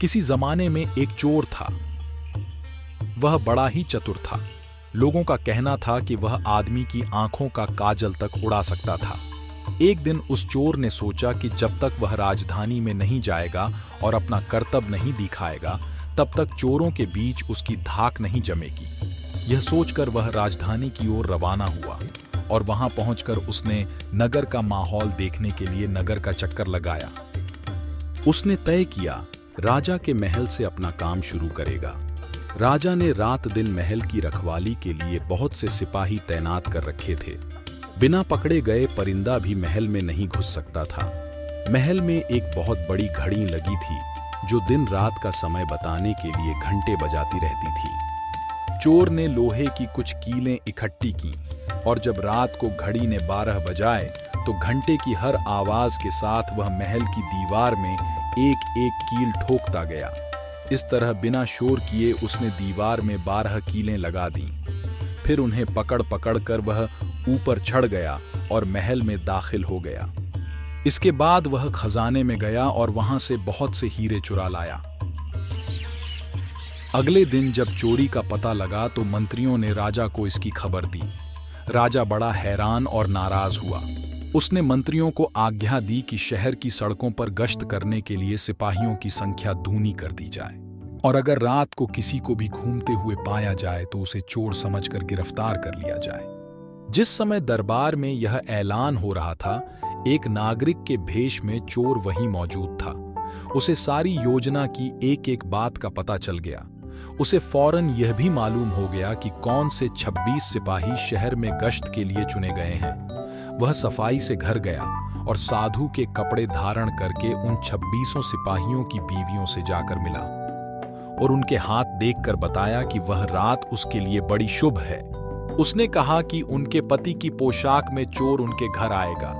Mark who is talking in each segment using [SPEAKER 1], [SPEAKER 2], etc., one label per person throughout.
[SPEAKER 1] किसी जमाने में एक चोर था। वह बड़ा ही चतुर था। लोगों का कहना था कि वह आदमी की आंखों का काजल तक उड़ा सकता था। एक दिन उस चोर ने सोचा कि जब तक वह राजधानी में नहीं जाएगा और अपना कर्तव्य नहीं दिखाएगा, तब तक चोरों के बीच उसकी धाक नहीं जमेगी। यह सोचकर वह राजधानी की ओर रवाना हुआ और वहां पहुंचकर उसने नगर का माहौल देखने के लिए नगर का चक्कर लगाया। उसने तय किया राजा के महल से अपना काम शुरू करेगा। राजा ने रात दिन महल की रखवाली के लिए बहुत से सिपाही तैनात कर रखे थे। बिना पकड़े गए परिंदा भी महल में नहीं घुस सकता था। महल में एक बहुत बड़ी घड़ी लगी थी जो दिन रात का समय बताने के लिए घंटे बजाती रहती थी। चोर ने लोहे की कुछ कीलें इकट्ठी की और जब रात को घड़ी ने 12 बजाए तो घंटे की हर आवाज के साथ वह महल की दीवार में एक एक कील ठोकता गया। इस तरह बिना शोर किए उसने दीवार में 12 कीलें लगा दी। फिर उन्हें पकड़ पकड़ कर वह ऊपर चढ़ गया और महल में दाखिल हो गया। इसके बाद वह खजाने में गया और वहां से बहुत से हीरे चुरा लाया। अगले दिन जब चोरी का पता लगा तो मंत्रियों ने राजा को इसकी खबर दी। राजा बड़ा हैरान और नाराज हुआ। उसने मंत्रियों को आज्ञा दी कि शहर की सड़कों पर गश्त करने के लिए सिपाहियों की संख्या दूनी कर दी जाए और अगर रात को किसी को भी घूमते हुए पाया जाए तो उसे चोर समझकर गिरफ्तार कर लिया जाए। जिस समय दरबार में यह ऐलान हो रहा था, एक नागरिक के भेष में चोर वहीं मौजूद था। उसे सारी योजना की एक एक बात का पता चल गया। उसे फौरन यह भी मालूम हो गया कि कौन से 26 सिपाही शहर में गश्त के लिए चुने गए हैं। वह सफाई से घर गया और साधु के कपड़े धारण करके उन 26 सिपाहियों की बीवियों से जाकर मिला और उनके हाथ देखकर बताया कि वह रात उसके लिए बड़ी शुभ है। उसने कहा कि उनके पति की पोशाक में चोर उनके घर आएगा,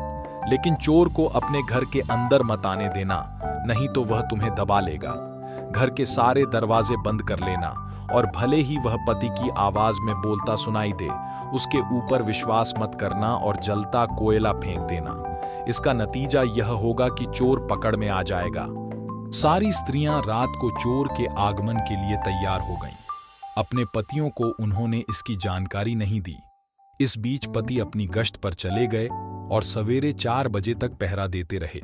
[SPEAKER 1] लेकिन चोर को अपने घर के अंदर मत आने देना, नहीं तो वह तुम्हें दबा लेगा। घर के सारे दरवाजे बंद कर लेना और भले ही वह पति की आवाज में बोलता सुनाई दे, उसके ऊपर विश्वास मत करना और जलता कोयला फेंक देना। इसका नतीजा यह होगा कि चोर पकड़ में आ जाएगा। सारी स्त्रियां रात को चोर के आगमन के लिए तैयार हो गईं। अपने पतियों को उन्होंने इसकी जानकारी नहीं दी। इस बीच पति अपनी गश्त पर चले गए और सवेरे 4 बजे तक पहरा देते रहे।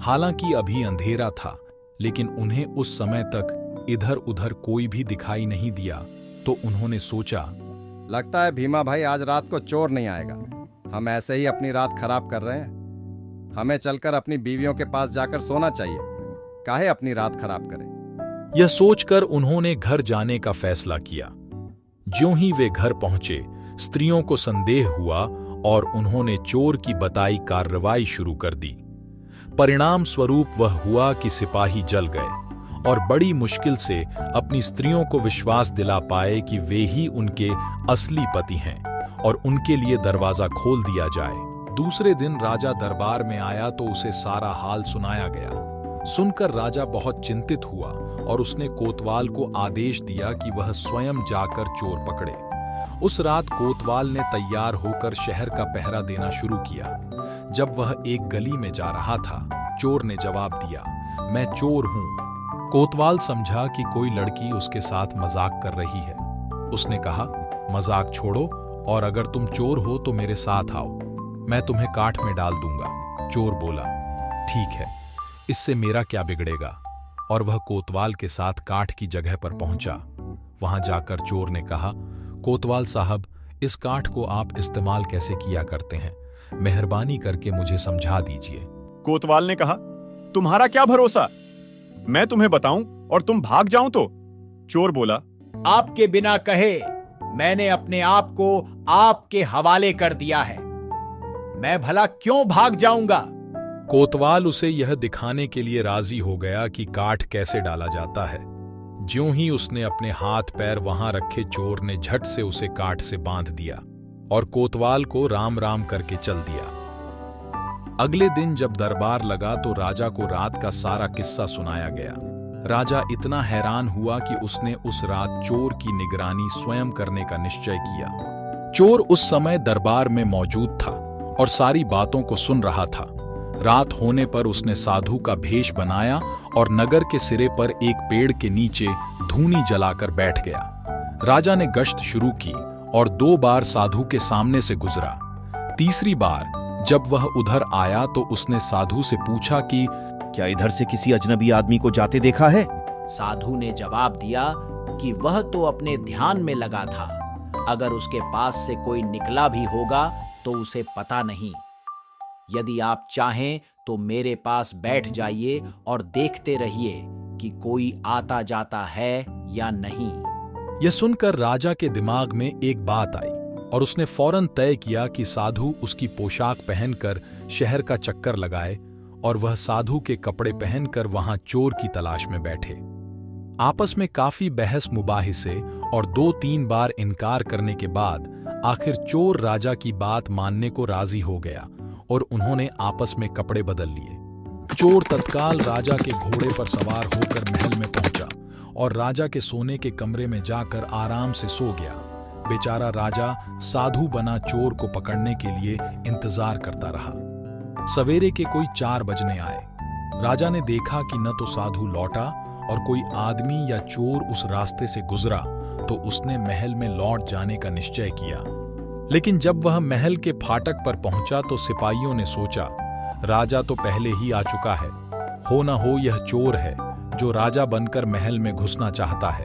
[SPEAKER 1] हालांकि अभी अंधेरा था, लेकिन उन्हें उस समय तक इधर उधर कोई भी दिखाई नहीं दिया, तो उन्होंने सोचा,
[SPEAKER 2] लगता है भीमा भाई आज रात को चोर नहीं आएगा। हम ऐसे ही अपनी रात खराब कर रहे हैं। हमें चलकर अपनी बीवियों के पास जाकर सोना चाहिए। काहे अपनी रात खराब करें।
[SPEAKER 1] यह सोचकर उन्होंने घर जाने का फैसला किया। ज्यों ही वे घर पहुंचे, स्त्रियों को संदेह हुआ और उन्होंने चोर की बताई कार्रवाई शुरू कर दी। परिणाम स्वरूप वह हुआ कि सिपाही जल गए और बड़ी मुश्किल से अपनी स्त्रियों को विश्वास दिला पाए कि वे ही उनके असली पति हैं और उनके लिए दरवाजा खोल दिया जाए। दूसरे दिन राजा दरबार में आया तो उसे सारा हाल सुनाया गया। सुनकर राजा बहुत चिंतित हुआ और उसने कोतवाल को आदेश दिया कि वह स्वयं जाकर चोर पकड़े। उस रात कोतवाल ने तैयार होकर शहर का पहरा देना शुरू किया। जब वह एक गली में जा रहा था, चोर ने जवाब दिया, मैं चोर हूं। कोतवाल समझा कि कोई लड़की उसके साथ मजाक कर रही है। उसने कहा, मजाक छोड़ो और अगर तुम चोर हो तो मेरे साथ आओ, मैं तुम्हें काठ में डाल दूंगा। चोर बोला, ठीक है, इससे मेरा क्या बिगड़ेगा। और वह कोतवाल के साथ काठ की जगह पर पहुंचा। वहां जाकर चोर ने कहा, कोतवाल साहब, इस काठ को आप इस्तेमाल कैसे किया करते हैं? मेहरबानी करके मुझे समझा दीजिए।
[SPEAKER 3] कोतवाल ने कहा, तुम्हारा क्या भरोसा, मैं तुम्हें बताऊं और तुम भाग जाऊं तो? चोर बोला,
[SPEAKER 4] आपके बिना कहे मैंने अपने आप को आपके हवाले कर दिया है। मैं भला क्यों भाग जाऊंगा?
[SPEAKER 1] कोतवाल उसे यह दिखाने के लिए राजी हो गया कि काठ कैसे डाला जाता है। ज्यों ही उसने अपने हाथ पैर वहां रखे, चोर ने झट से उसे काठ से बांध दिया और कोतवाल को राम राम करके चल दिया। अगले दिन जब दरबार लगा तो राजा को रात का सारा किस्सा सुनाया गया। राजा इतना हैरान हुआ कि उसने उस रात चोर की निगरानी स्वयं करने का निश्चय किया। चोर उस समय दरबार में मौजूद था और सारी बातों को सुन रहा था। रात होने पर उसने साधु का भेष बनाया और नगर के सिरे पर एक पेड़ के नीचे धूनी जलाकर बैठ गया। राजा ने गश्त शुरू की और 2 बार साधु के सामने से गुजरा। तीसरी बार जब वह उधर आया तो उसने साधु से पूछा कि
[SPEAKER 5] क्या इधर से किसी अजनबी आदमी को जाते देखा है?
[SPEAKER 4] साधु ने जवाब दिया कि वह तो अपने ध्यान में लगा था, अगर उसके पास से कोई निकला भी होगा तो उसे पता नहीं। यदि आप चाहें तो मेरे पास बैठ जाइए और देखते रहिए कि कोई आता जाता है या नहीं।
[SPEAKER 1] यह सुनकर राजा के दिमाग में एक बात आई और उसने फौरन तय किया कि साधु उसकी पोशाक पहनकर शहर का चक्कर लगाए और वह साधु के कपड़े पहनकर वहां चोर की तलाश में बैठे। आपस में काफी बहस मुबाहिसे और 2-3 बार इनकार करने के बाद आखिर चोर राजा की बात मानने को राजी हो गया और उन्होंने आपस में कपड़े बदल लिए। चोर तत्काल राजा के घोड़े पर सवार होकर महल में पहुंचा और राजा के सोने के कमरे में जाकर आराम से सो गया। बेचारा राजा साधु बना चोर को पकड़ने के लिए इंतजार करता रहा। सवेरे के कोई 4 बजने आए। राजा ने देखा कि न तो साधु लौटा और कोई आदमी या चोर उस रास्ते से गुजरा, तो उसने महल में लौट जाने का निश्चय किया। लेकिन जब वह महल के फाटक पर पहुंचा तो सिपाहियों ने सोचा, राजा तो पहले ही आ चुका है, हो न हो यह चोर है जो राजा बनकर महल में घुसना चाहता है।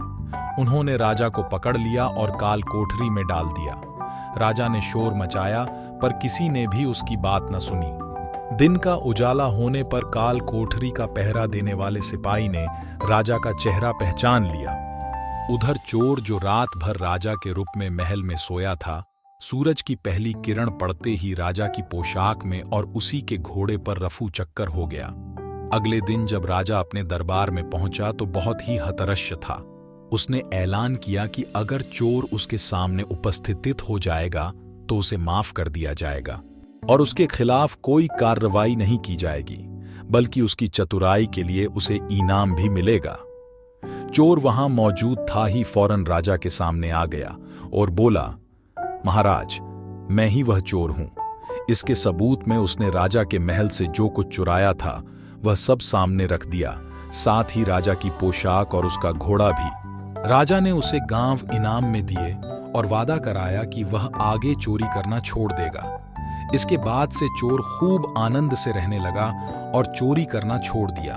[SPEAKER 1] उन्होंने राजा को पकड़ लिया और काल कोठरी में डाल दिया। राजा ने शोर मचाया पर किसी ने भी उसकी बात न सुनी। दिन का उजाला होने पर काल कोठरी का पहरा देने वाले सिपाही ने राजा का चेहरा पहचान लिया। उधर चोर जो रात भर राजा के रूप में महल में सोया था, सूरज की पहली किरण पड़ते ही राजा की पोशाक में और उसी के घोड़े पर रफू चक्कर हो गया। अगले दिन जब राजा अपने दरबार में पहुंचा तो बहुत ही हतरश्य था। उसने ऐलान किया कि अगर चोर उसके सामने उपस्थित हो जाएगा तो उसे माफ कर दिया जाएगा और उसके खिलाफ कोई कार्रवाई नहीं की जाएगी, बल्कि उसकी चतुराई के लिए उसे इनाम भी मिलेगा। चोर वहां मौजूद था ही फौरन राजा के सामने आ गया और बोला, महाराज, मैं ही वह चोर हूं। इसके सबूत में उसने राजा के महल से जो कुछ चुराया था वह सब सामने रख दिया, साथ ही राजा की पोशाक और उसका घोड़ा भी। राजा ने उसे गांव इनाम में दिए और वादा कराया कि वह आगे चोरी करना छोड़ देगा। इसके बाद से चोर खूब आनंद से रहने लगा और चोरी करना छोड़ दिया।